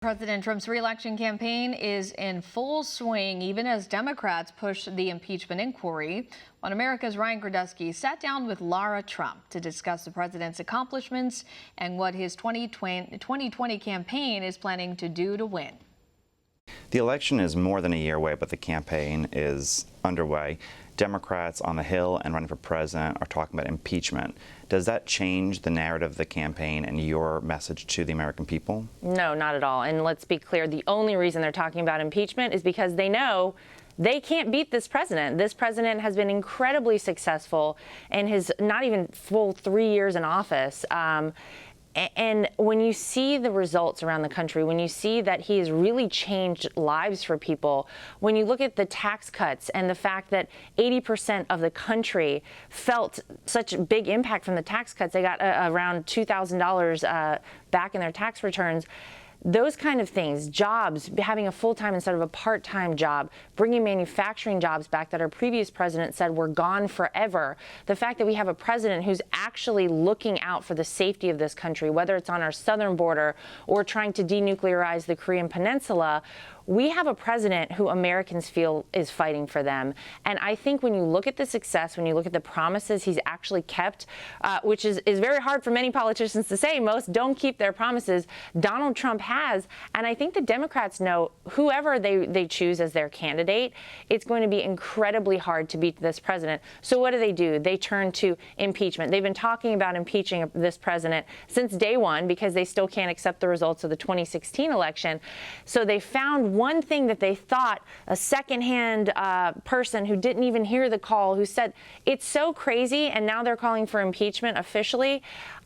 President Trump's re-election campaign is in full swing, even as Democrats push the impeachment inquiry. One America's Ryan Girdusky sat down with Lara Trump to discuss the president's accomplishments and what his 2020 campaign is planning to do to win. The election is more than a year away, but the campaign is underway. Democrats on the Hill and running for president are talking about impeachment. Does that change the narrative of the campaign and your message to the American people? No, not at all. And let's be clear, the only reason they're talking about impeachment is because they know they can't beat this president. This president has been incredibly successful in his not even full 3 years in office. And when you see the results around the country, when you see that he has really changed lives for people, when you look at the tax cuts and the fact that 80% of the country felt such a big impact from the tax cuts, they got around $2,000 back in their tax returns. Those kind of things, jobs, having a full-time instead of a part-time job, bringing manufacturing jobs back that our previous president said were gone forever. The fact that we have a president who's actually looking out for the safety of this country, whether it's on our southern border or trying to denuclearize the Korean Peninsula, we have a president who Americans feel is fighting for them. And I think when you look at the success, when you look at the promises he's actually kept, which is very hard for many politicians to say, most don't keep their promises, Donald Trump has. And I think the Democrats know whoever they choose as their candidate, it's going to be incredibly hard to beat this president. So what do? They turn to impeachment. They've been talking about impeaching this president since day one because they still can't accept the results of the 2016 election. So they found one thing that they thought, a secondhand person who didn't even hear the call, who said it's so crazy, and now they're calling for impeachment officially.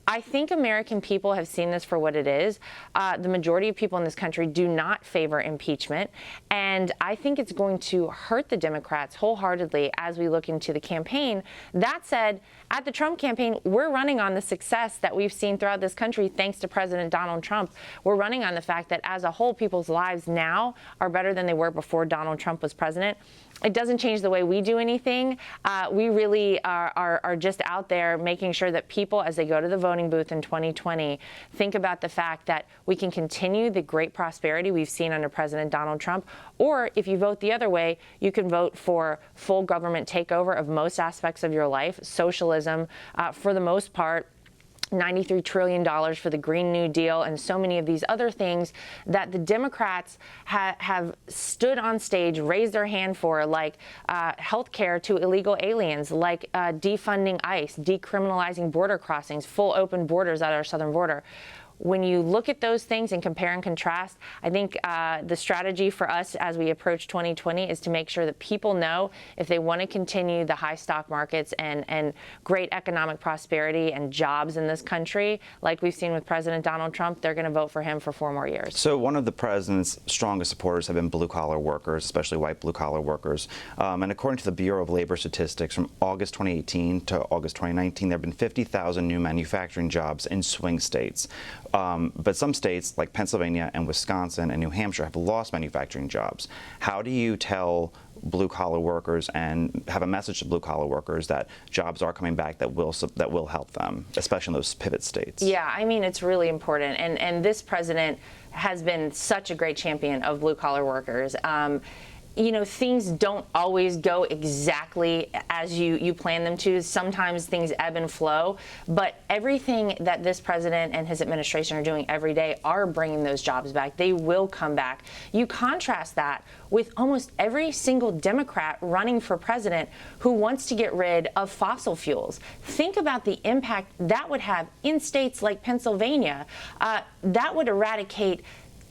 I think American people have seen this for what it is. The majority of people in this country do not favor impeachment, and I think it's going to hurt the Democrats wholeheartedly as we look into the campaign. That said, at the Trump campaign, we're running on the success that we've seen throughout this country thanks to President Donald Trump. We're running on the fact that as a whole, people's lives now are better than they were before Donald Trump was president. It doesn't change the way we do anything. We really are just out there making sure that people, as they go to the voting booth in 2020, think about the fact that we can continue the great prosperity we've seen under President Donald Trump. Or if you vote the other way, you can vote for full government takeover of most aspects of your life, socialism, for the most part, $93 trillion for the Green New Deal, and so many of these other things that the Democrats have stood on stage, raised their hand for, like health care to illegal aliens, like defunding ICE, decriminalizing border crossings, full open borders at our southern border. When you look at those things and compare and contrast, I think the strategy for us as we approach 2020 is to make sure that people know if they want to continue the high stock markets and great economic prosperity and jobs in this country, like we've seen with President Donald Trump, they're going to vote for him for 4 more years. So one of the president's strongest supporters have been blue-collar workers, especially white blue-collar workers. And according to the Bureau of Labor Statistics, from August 2018 to August 2019, there have been 50,000 new manufacturing jobs in swing states. But some states, like Pennsylvania and Wisconsin and New Hampshire, have lost manufacturing jobs. How do you tell blue-collar workers and have a message to blue-collar workers that jobs are coming back that will help them, especially in those pivot states? Yeah, I mean, it's really important. And this president has been such a great champion of blue-collar workers. You know, things don't always go exactly as you plan them to. Sometimes things ebb and flow, but everything that this president and his administration are doing every day are bringing those jobs back. They will come back. You contrast that with almost every single Democrat running for president who wants to get rid of fossil fuels. Think about the impact that would have in states like Pennsylvania. That would eradicate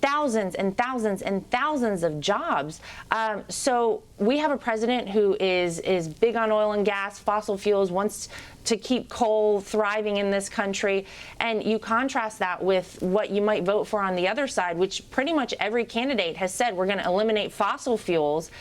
thousands and thousands and thousands of jobs. So we have a president who is big on oil and gas, fossil fuels, wants to keep coal thriving in this country. And you contrast that with what you might vote for on the other side, which pretty much every candidate has said we're going to eliminate fossil fuels.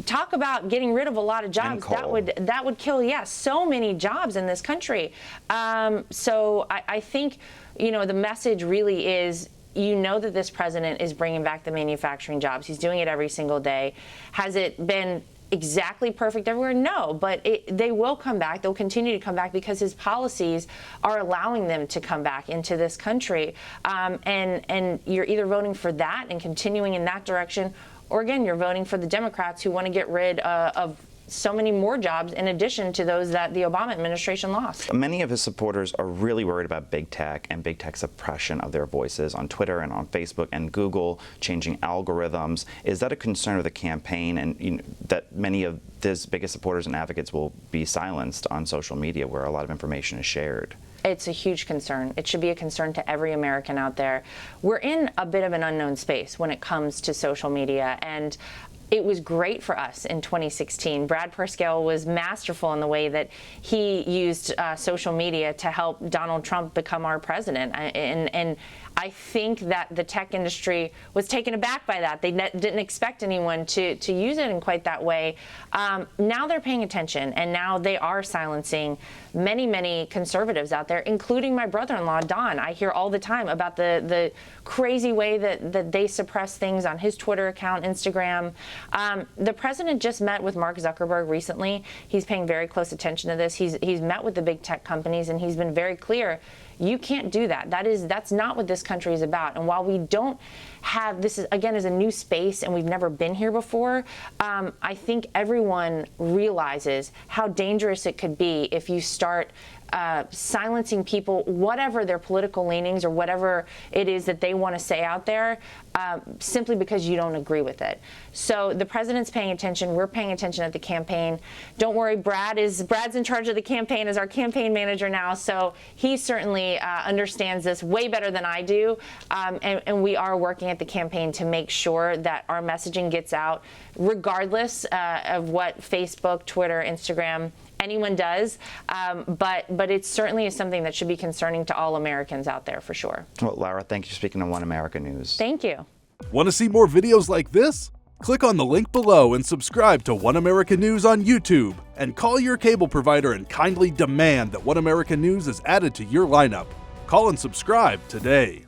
Talk about getting rid of a lot of jobs. That would kill, yes, so many jobs in this country. So I think, you know, the message really is, you know that this president is bringing back the manufacturing jobs. He's doing it every single day. Has it been exactly perfect everywhere? No, but they will come back. They'll continue to come back because his policies are allowing them to come back into this country. And you're either voting for that and continuing in that direction, or again, you're voting for the Democrats who want to get rid of so many more jobs in addition to those that the Obama administration lost. Many of his supporters are really worried about big tech and big tech's suppression of their voices on Twitter and on Facebook and Google changing algorithms. Is that a concern of the campaign, and that many of his biggest supporters and advocates will be silenced on social media where a lot of information is shared? It's a huge concern. It should be a concern to every American out there. We're in a bit of an unknown space when it comes to social media, and it was great for us in 2016. Brad Parscale was masterful in the way that he used social media to help Donald Trump become our president. And I think that the tech industry was taken aback by that. They didn't expect anyone to use it in quite that way. Now they're paying attention, and now they are silencing many, many conservatives out there, including my brother-in-law, Don. I hear all the time about the crazy way that they suppress things on his Twitter account, Instagram. The president just met with Mark Zuckerberg recently. He's paying very close attention to this. He's met with the big tech companies, and he's been very clear. You can't do that. That's not what this country is about. And while we don't have, this is a new space and we've never been here before, I think everyone realizes how dangerous it could be if you start silencing people, whatever their political leanings or whatever it is that they want to say out there, simply because you don't agree with it. So the president's paying attention. We're paying attention at the campaign. Don't worry, Brad's in charge of the campaign as our campaign manager now. So he certainly understands this way better than I do. And we are working at the campaign to make sure that our messaging gets out, regardless of what Facebook, Twitter, Instagram, anyone does, but it certainly is something that should be concerning to all Americans out there for sure. Well, Lara, thank you for speaking on One America News. Thank you. Want to see more videos like this? Click on the link below and subscribe to One America News on YouTube, and call your cable provider and kindly demand that One America News is added to your lineup. Call and subscribe today.